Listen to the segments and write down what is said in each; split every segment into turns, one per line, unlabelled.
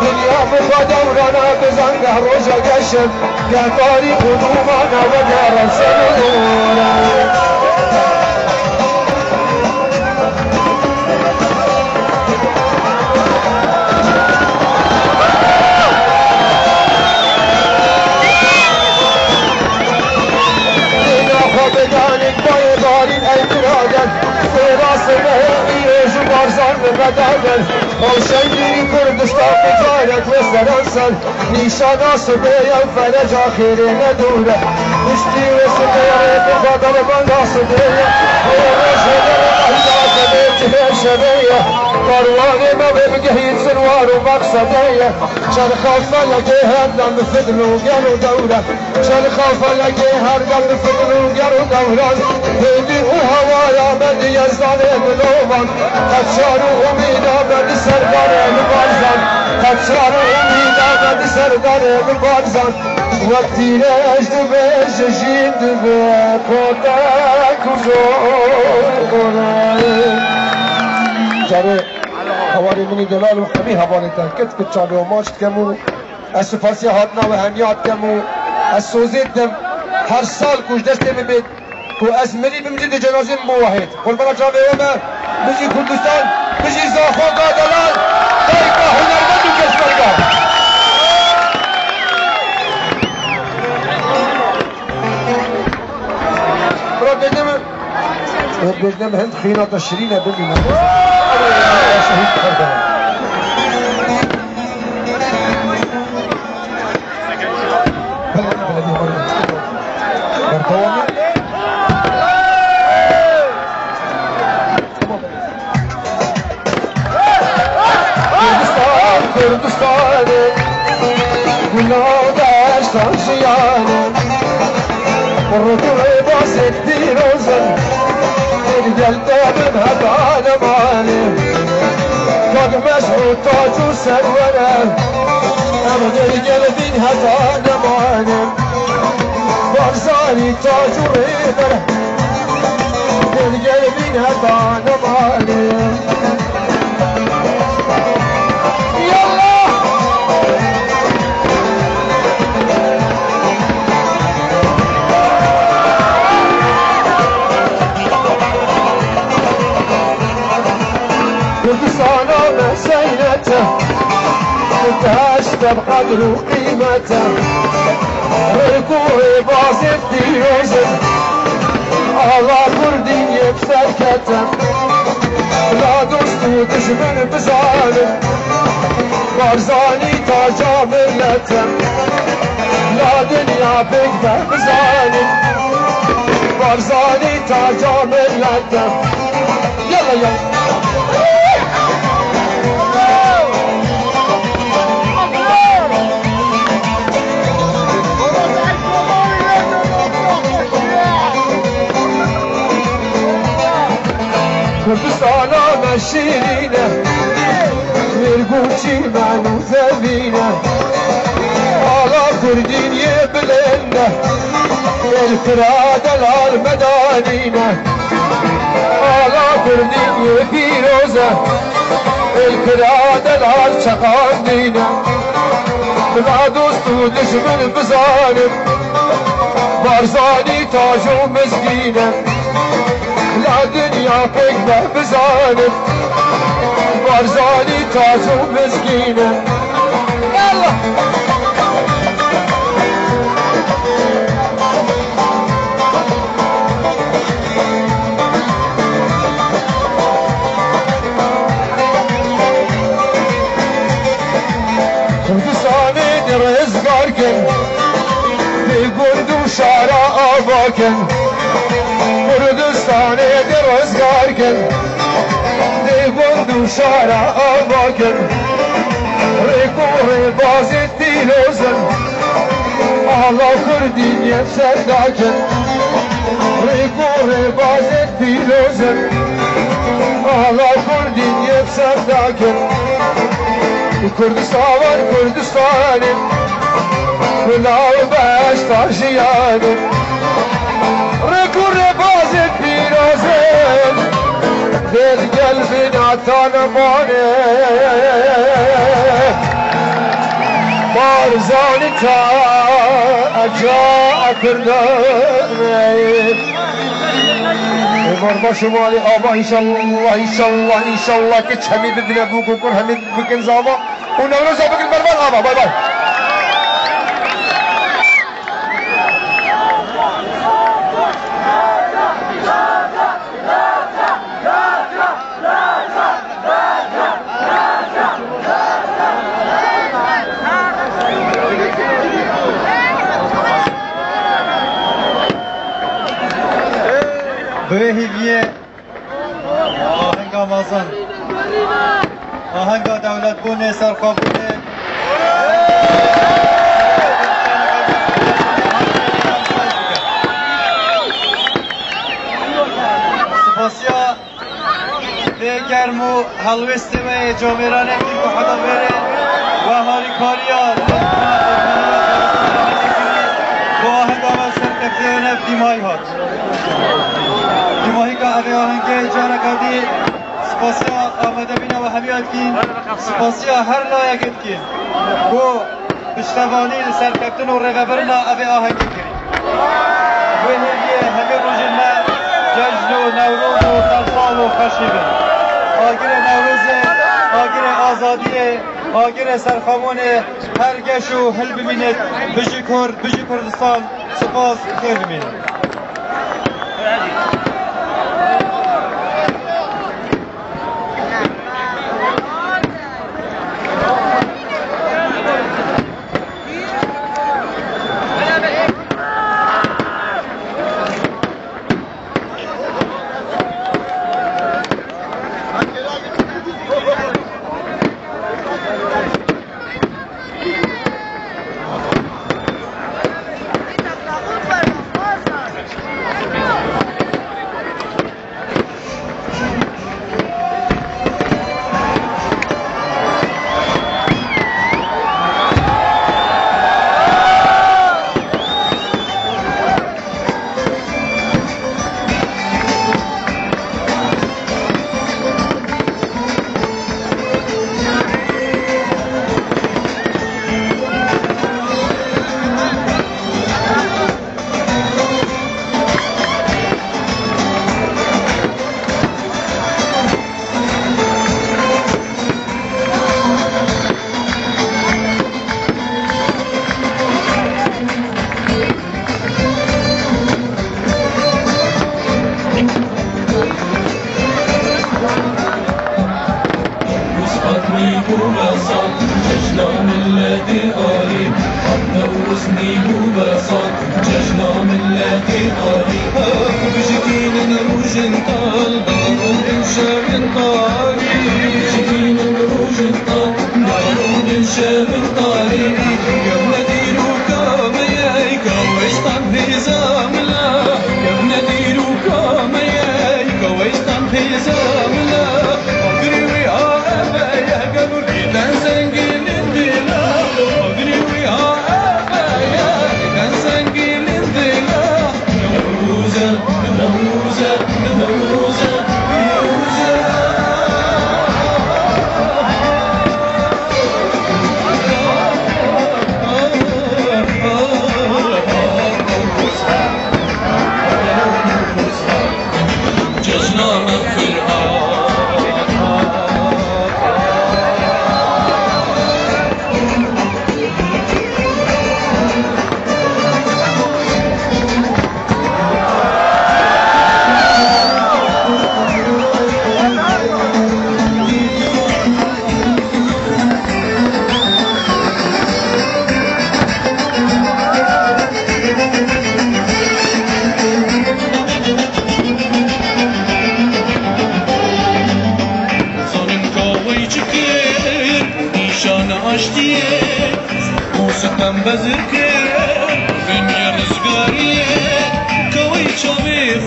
دنیا بخوا دورانه بزن ده روژا گشم گهداری قدومانه و گرم سنوره بدانید بای بارین ای برادر سراس مهمی جبارزان بدادر خوشنگیری کردستان بجارت و سرانسان نیشانا سبه فرج آخیری ندوره مشتی و سبه بخادر بنا سبه شبيه كرواني ما ببقى سنوار ومقصدية شان خافة لقيها دم فدل وقالوا دورة شان خافة لقيها دم فدل وقالوا دورة هيدي وهوايا من يزداني بلومان قد شاروا أمينا من سردار المبارزان قد شاروا أمينا من سردار المبارزان وقتی رشد به ششین دبه کودک وزور کنه جاره هواری منی دلال و همی هواری تنکت که چاله و ماشت کمو از سفاسی هاتنا و همیات کمو از سوزید دم هر سال کش دسته ببید و از مری بمجید جنازه موحد قربانا جاوه اومه بجی کردستان بجی زاخوگا دلال دایگا هنرمند و کشورگا بجنم هند خينة الشرينة بمنا شهيد كربلاء بلدي كردستان كلها داشتان شيانا والركوع باسك ديروزن الجلدة من هذا مالي فوق مسعود تاج وسروره أمن القلبين هذا مالي بارزاني تاج وريبره القلبين هذا مالي كردستان مسينته وتهشت بقدر وقيمته ركوعي باصت ديوزن الله كردين يبسركته لا دوست ودشمن بظالم بارزاني تاجا ملته لا دنيا بقبه بظالم بارزاني تاجا ملته يلا يلا كردستان مشيرينه مرقوشي معنو ثبينه على كردين يبلنه الفراد المدانينه على كردين يبيروزه الفراد الشقاندينه بلا دوست ودشمن بظالم بارزاني تاج ومسكينه لا دنيا فيك بظالم بارزاني تاج ومسكينه يلا كردستاني درز قاركن في قرد وشارع آباكن كردستاني درز قاركن في قرد وشارع آباكن ريكوري بازي تيلوزن على كردين يفسرداكن ريكوري بازي تيلوزن على كردين يفسرداكن كردستان كردستاني كلاو باش تاجياني ركور بازت بيروزن دل قلبي نعطان ماني ارزانی تا اجا اکردم مربا شمالی آبا انشالله که چمی ببینه بو کن همین بکن زاوا و نوروز بکن بربان آبا بای بای
بهیویه آهنگ آمازن آهنگ دولت بونه سرخابونه سپاسیا به گرمو حلوسته و جامرانه که حدا بره و هاری کاریا با آهنگ آمازن کفتیونه دیمای هات دیماهی که اوه آهنگه جارا کردی سپاسیا آمده بینه و همیاد کن سپاسیا هر لایقت کن گو پشتوانی سرکبتن و رقبرنا اوه آهنگه کری و همیه همه روژن ما ججن و نوروز و سرسال و خشیبه آگر نوروزه آگر آزادیه آگر سرخامونه هر گش و حل ببیند بجی کردستان سپاس خیر ببیند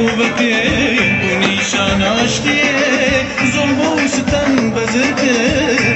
خوبه ونیشان آشتی ظلم و ستم بزرگه